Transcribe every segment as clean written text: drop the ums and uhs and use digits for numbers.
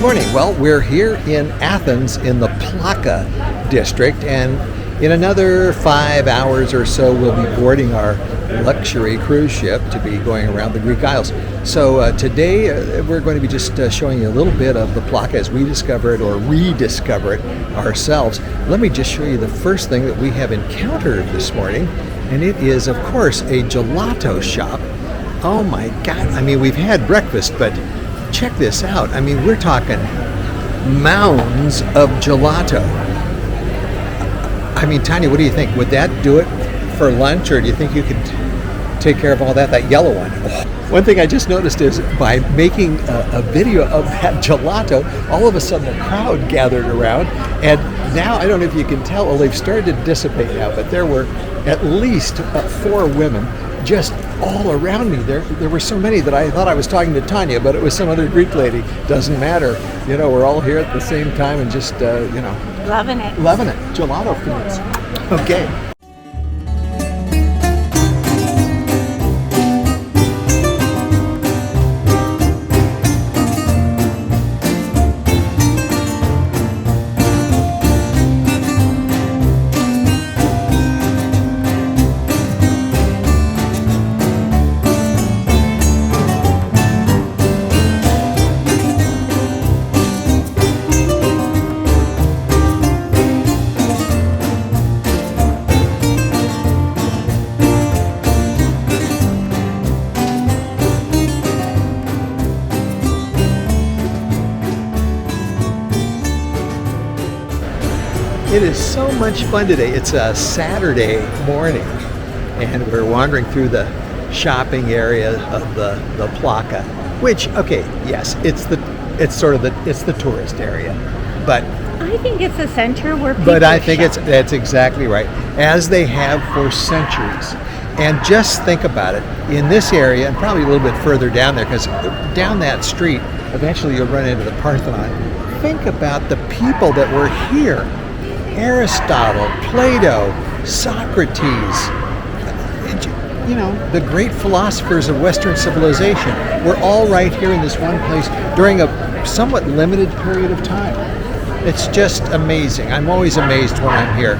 morning. Well, we're here in Athens in the Plaka district, and in another 5 hours or so we'll be boarding our luxury cruise ship to be going around the Greek Isles. So today we're going to be just showing you a little bit of the Plaka as we discover it or rediscover it ourselves. Let me just show you the first thing that we have encountered this morning, and it is, of course, a gelato shop. Oh my God, I mean, we've had breakfast, but check this out. I mean, we're talking mounds of gelato. I mean, Tanya, what do you think? Would that do it for lunch, or do you think you could take care of all that? That yellow one. Oh. One thing I just noticed is by making a video of that gelato, all of a sudden a crowd gathered around, and now, I don't know if you can tell, well, they've started to dissipate now, but there were at least 4 women just all around me. There were so many that I thought I was talking to Tanya, but it was some other Greek lady. Doesn't matter. You know, we're all here at the same time and just, loving it. Loving it. Gelato fields. Okay. It is so much fun today. It's a Saturday morning, and we're wandering through the shopping area of the Plaka, which, okay, yes, it's the tourist area, but I think it's a center where people But I think shop. that's exactly right, as they have for centuries. And just think about it, in this area, and probably a little bit further down there, because down that street, eventually you'll run into the Parthenon. Think about the people that were here. Aristotle, Plato, Socrates, you know, the great philosophers of Western civilization were all right here in this one place during a somewhat limited period of time. It's just amazing. I'm always amazed when I'm here.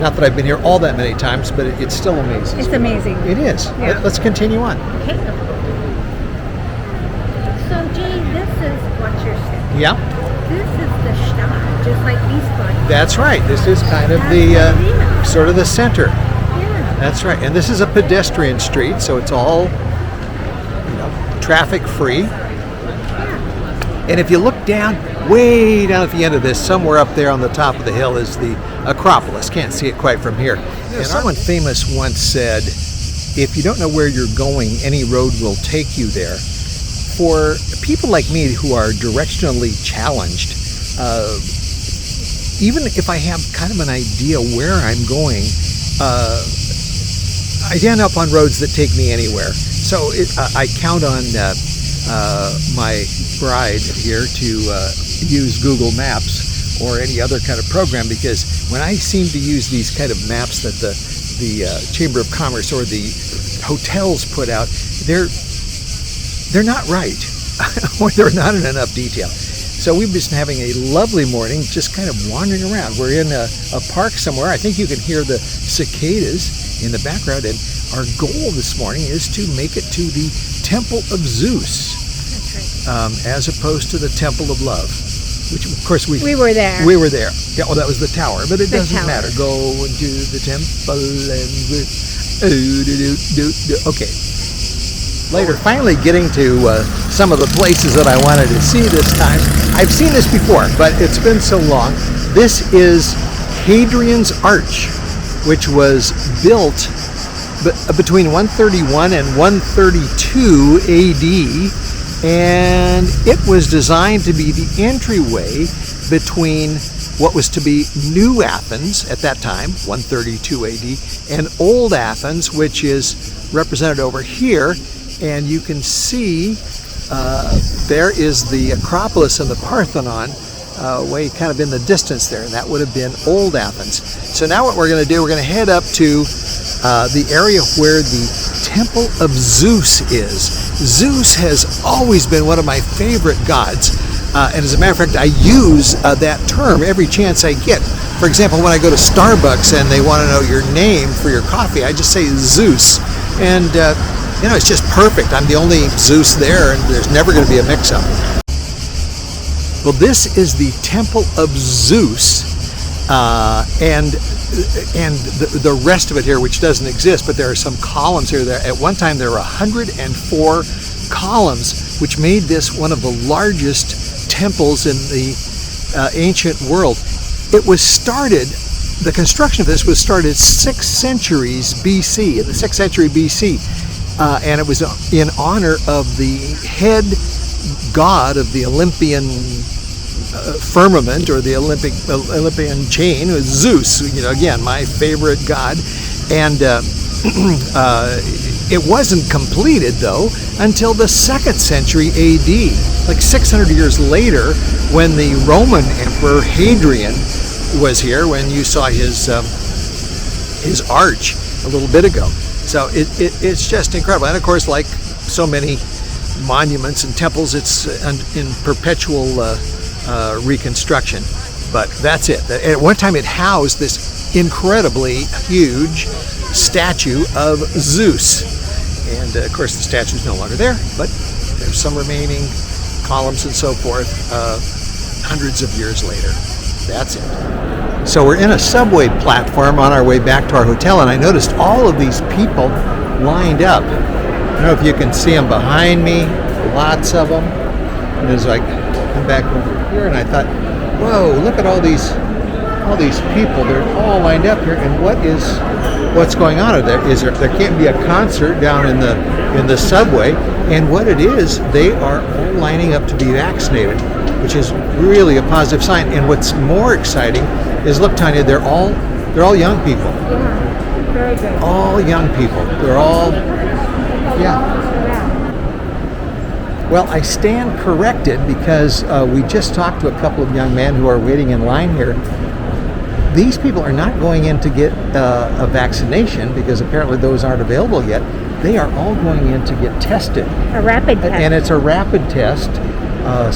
Not that I've been here all that many times, but it's still amazing. It's amazing. It is. Yeah. Let's continue on. Okay. So, Jay, this is what you're saying. Yeah. This is the Stadt, just like Eastbourne. That's right. This is kind of the sort of the center. Yeah. That's right. And this is a pedestrian street, so it's all, traffic free. Yeah. And if you look down, way down at the end of this, somewhere up there on the top of the hill is the Acropolis. Can't see it quite from here. And someone famous once said, if you don't know where you're going, any road will take you there. For people like me who are directionally challenged, even if I have kind of an idea where I'm going, I end up on roads that take me anywhere. So I count on my bride here to use Google Maps or any other kind of program, because when I seem to use these kind of maps that the Chamber of Commerce or the hotels put out, they're not right, or they're not in enough detail. So we've been having a lovely morning, just kind of wandering around. We're in a park somewhere. I think you can hear the cicadas in the background, and our goal this morning is to make it to the Temple of Zeus, as opposed to the Temple of Love, which of course we were there. We were there. Yeah, well, that was the tower, but it doesn't matter. Go into the temple and okay. Later, finally getting to some of the places that I wanted to see this time. I've seen this before, but it's been so long. This is Hadrian's Arch, which was built between 131 and 132 AD, and it was designed to be the entryway between what was to be New Athens at that time, 132 AD, and Old Athens, which is represented over here. And you can see there is the Acropolis and the Parthenon way kind of in the distance there, and that would have been Old Athens. So now what we're going to do, we're going to head up to the area where the Temple of Zeus is. Zeus has always been one of my favorite gods. And as a matter of fact, I use that term every chance I get. For example, when I go to Starbucks and they want to know your name for your coffee, I just say Zeus. And, it's just perfect. I'm the only Zeus there, and there's never going to be a mix-up. Well, this is the Temple of Zeus, and the rest of it here, which doesn't exist, but there are some columns here. At one time, there were 104 columns, which made this one of the largest temples in the ancient world. It was started, the construction of this was started 6 centuries BC, in the 6th century BC, and it was in honor of the head god of the Olympian firmament, or the Olympian chain, was Zeus. Again, my favorite god. And it wasn't completed, though, until the 2nd century AD, like 600 years later, when the Roman Emperor Hadrian was here, when you saw his arch a little bit ago. So it's just incredible. And of course, like so many monuments and temples, it's in perpetual reconstruction. But that's it. At one time, it housed this incredibly huge statue of Zeus. And of course, the statue's no longer there, but there's some remaining columns and so forth hundreds of years later. That's it. So we're in a subway platform on our way back to our hotel, and I noticed all of these people lined up. I don't know if you can see them behind me, lots of them. And as I come back over here, and I thought, whoa, look at all these people. They're all lined up here, and what's going on? There can't be a concert down in the subway, and what it is, they are all lining up to be vaccinated, which is really a positive sign. And what's more exciting is, look, Tanya, they're all young people. Yeah, very good. All young people. They're all, yeah. Well, I stand corrected, because we just talked to a couple of young men who are waiting in line here. These people are not going in to get a vaccination, because apparently those aren't available yet. They are all going in to get tested. A rapid test. And it's a rapid test,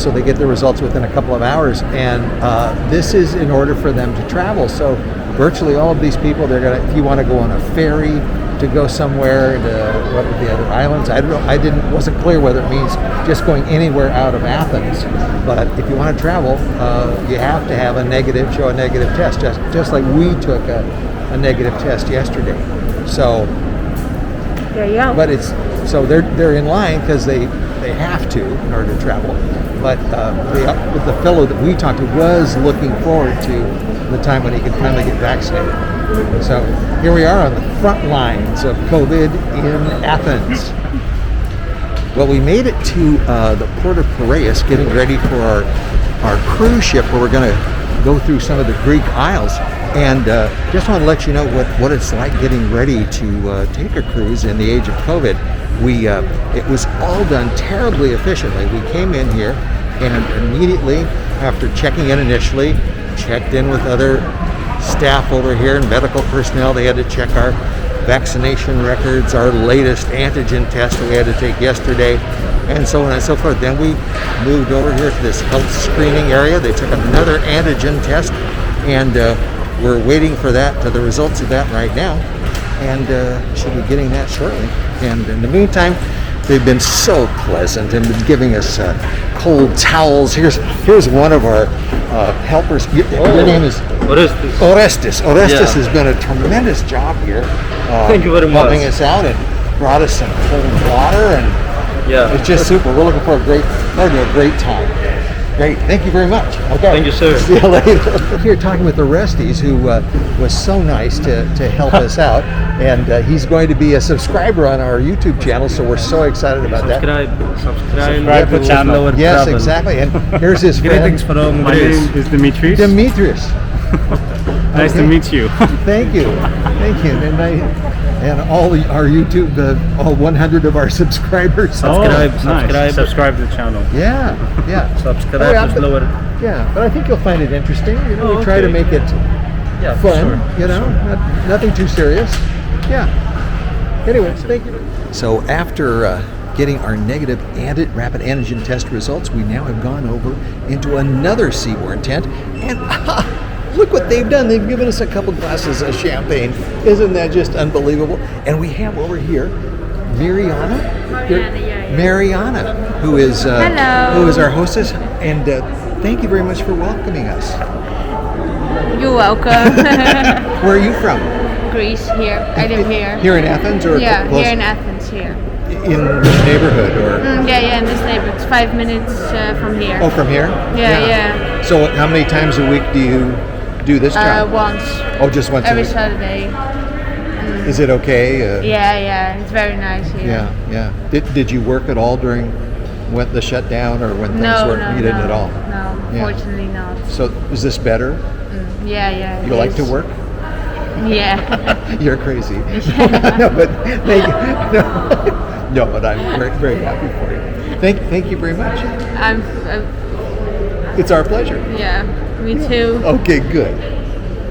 so they get the results within a couple of hours. And this is in order for them to travel. So virtually all of these people, they're gonna, if you want to go on a ferry to go somewhere to what are the other islands, I don't know. Wasn't clear whether it means just going anywhere out of Athens. But if you want to travel, you have to have show a negative test, just like we took a negative test yesterday. So there you go. But they're in line because they have to in order to travel. But the fellow that we talked to was looking forward to the time when he could finally get vaccinated. So here we are on the front lines of COVID in Athens. Well, we made it to the port of Piraeus, getting ready for our cruise ship, where we're going to go through some of the Greek Isles. And just want to let you know what it's like getting ready to take a cruise in the age of COVID. It was all done terribly efficiently. We came in here, and immediately after checking in initially, checked in with other staff over here and medical personnel. They had to check our vaccination records, our latest antigen test that we had to take yesterday, and so on and so forth. Then we moved over here to this health screening area. They took another antigen test, and we're waiting for the results of that right now, and should be getting that shortly. And in the meantime, they've been so pleasant and been giving us cold towels. Here's one of our helpers. Your name is Orestes. Orestes has done a tremendous job here. Thank you very much. Helping us out and brought us some cold water, and it's just super. We're looking for a great time. Great, thank you very much. Okay. Thank you, sir. See you later. Here talking with Orestes, who was so nice to help us out, and he's going to be a subscriber on our YouTube channel, so we're so excited about that. Subscribe to channel. Yes, exactly. And here's his friend. Greetings from My name is Demetrius. Demetrius. Nice to meet you. Thank you. And all our YouTube, all 100 of our subscribers. Subscribe to the channel. Yeah. Subscribe to lower. Yeah, but I think you'll find it interesting. We try to make it fun. Nothing too serious. Yeah. Anyways, thank you. So after getting our negative rapid antigen test results, we now have gone over into another seaborne tent, and look what they've done. They've given us a couple glasses of champagne. Isn't that just unbelievable? And we have over here Mariana, who is our hostess, and thank you very much for welcoming us. You're welcome. Where are you from? Greece, here. I live here. Here in Athens, or Yeah, close? here in Athens, here. In this neighborhood, or? Yeah, in this neighborhood. It's 5 minutes from here. Oh, from here? Yeah. So how many times a week do you do this job? Once. Oh, just once Every a week? Saturday. Is it okay? Yeah. It's very nice here. Yeah. Did you work at all during when the shutdown, or when things were? You didn't at all? No, fortunately not. So is this better? Yeah. You like to work? Yeah. You're crazy. No, but but I'm very, very happy for you. Thank you very much. It's our pleasure. Yeah, me too. Okay, good.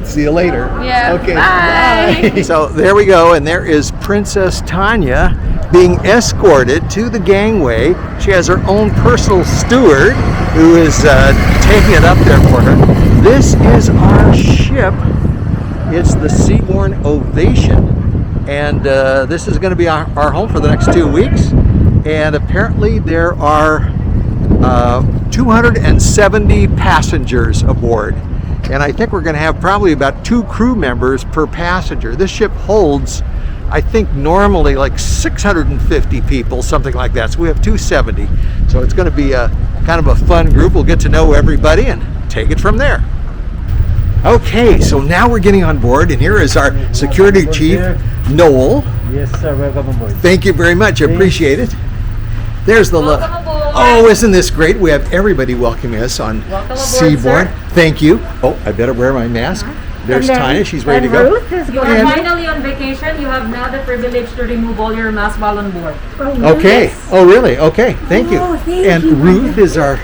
See you later. Yeah. Okay. Bye. So there we go, and there is Princess Tanya being escorted to the gangway. She has her own personal steward who is taking it up there for her. This is our ship. It's the Seaborne Ovation, and this is going to be our home for the next 2 weeks. And apparently there are 270 passengers aboard. And I think we're going to have probably about 2 crew members per passenger. This ship holds, I think, normally like 650 people, something like that. So we have 270. So it's going to be a kind of a fun group. We'll get to know everybody and take it from there. Okay, so now we're getting on board, and here is our security chief, Noel. Yes, sir. Welcome aboard. Thank you very much. I appreciate it. There's the look. Oh, isn't this great? We have everybody welcoming us on Seaborne. Thank you. Oh, I better wear my mask. There's Tanya. She's ready to go. Ruth is You are finally on vacation. You have now the privilege to remove all your mask while on board. Okay. Oh, really? Okay. Thank you. Oh, thank And you. Ruth is our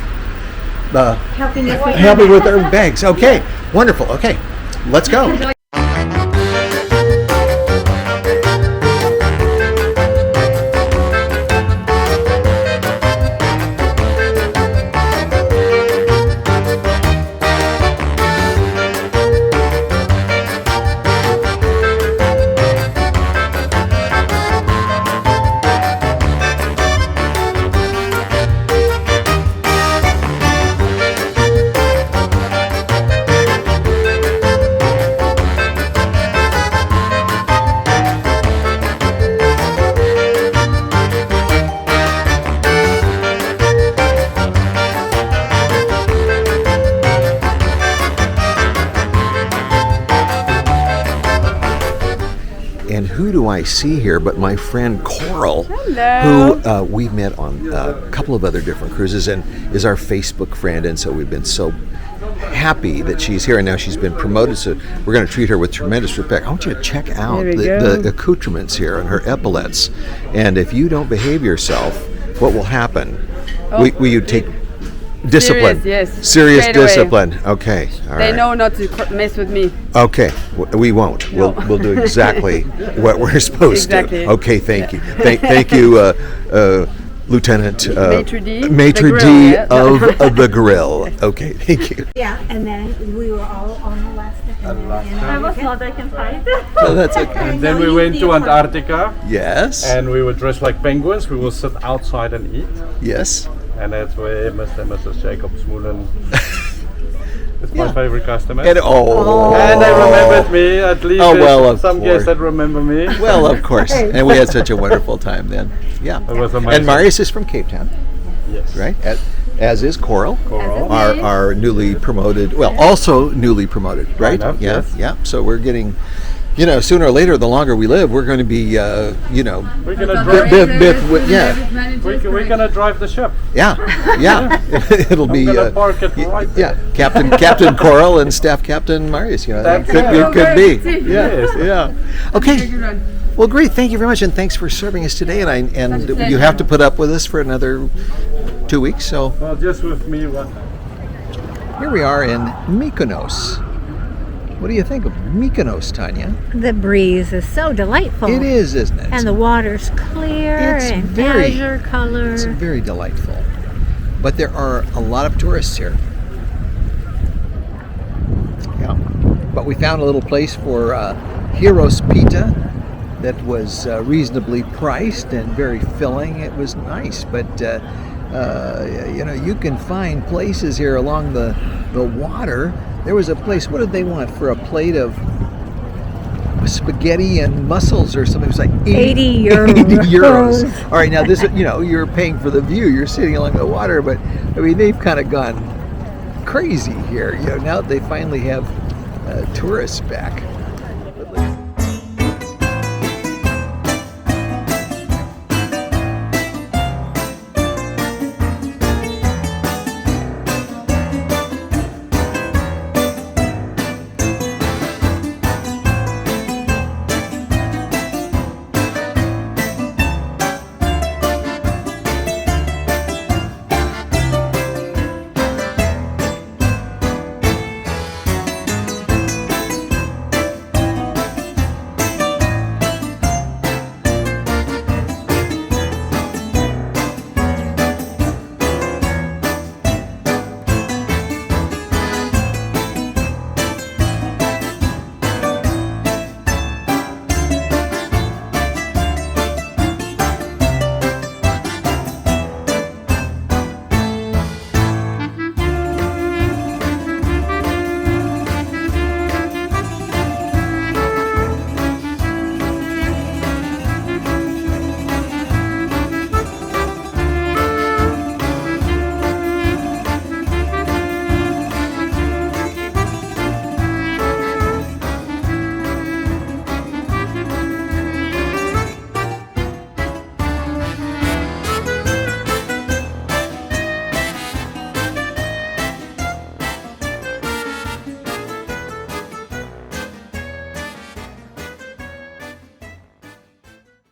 helping us helping with our bags. Okay. Wonderful. Okay. Let's go. And who do I see here but my friend Coral, who we met on a couple of other different cruises and is our Facebook friend. And so we've been so happy that she's here, and now she's been promoted, so we're going to treat her with tremendous respect. I want you to check out the accoutrements here and her epaulets. And if you don't behave yourself, what will happen? Will you take discipline? Serious Straight away. discipline. Okay. All They right. know not to mess with me. Okay, we won't. No. We'll do exactly what we're supposed Exactly. to. Okay, thank you. Thank you, Lieutenant Maitre D, D the of grill, the grill. Okay, thank you. Yeah, and then we were all on Alaska. I was not. I can hide. Oh, that's okay. And then we went to Antarctica, Yes. and we were dressed like penguins. We will sit outside and eat. Yes. And that's where Mr. and Mrs. Jacob Smoolen. It's my favorite customer. And And they remembered me, at least. Oh, there's well, of some course. guests that remember me. Well, of course. And we had such a wonderful time then. Yeah. It was amazing. And Marius is from Cape Town, Yes. right? As is Coral. Coral. Our newly promoted, also newly promoted, right? Kind of, Yeah, yes. yeah. So we're getting, sooner or later, the longer we live, we're going to be, We're gonna We're gonna drive the ship. yeah. It'll be gonna park it right yeah, Captain Coral and Staff Captain Marius. That's It right. could be. Yes. Yeah. Okay. Well, great. Thank you very much, and thanks for serving us today. And you have to put up with us for another 2 weeks. So Well, just with me one. here we are in Mykonos, What do you think of Mykonos, Tanya? The breeze is so delightful. It is, isn't it? And the water's clear It's and very- azure color. It's very delightful. But there are a lot of tourists here. Yeah. But we found a little place for Heros Pita that was reasonably priced and very filling. It was nice, but you can find places here along the water. There was a place, what did they want for a plate of spaghetti and mussels or something? It was like 80 euros. 80 euros. All right, now this, you're paying for the view. You're sitting along the water, but I mean, they've kind of gone crazy here. Now they finally have tourists back.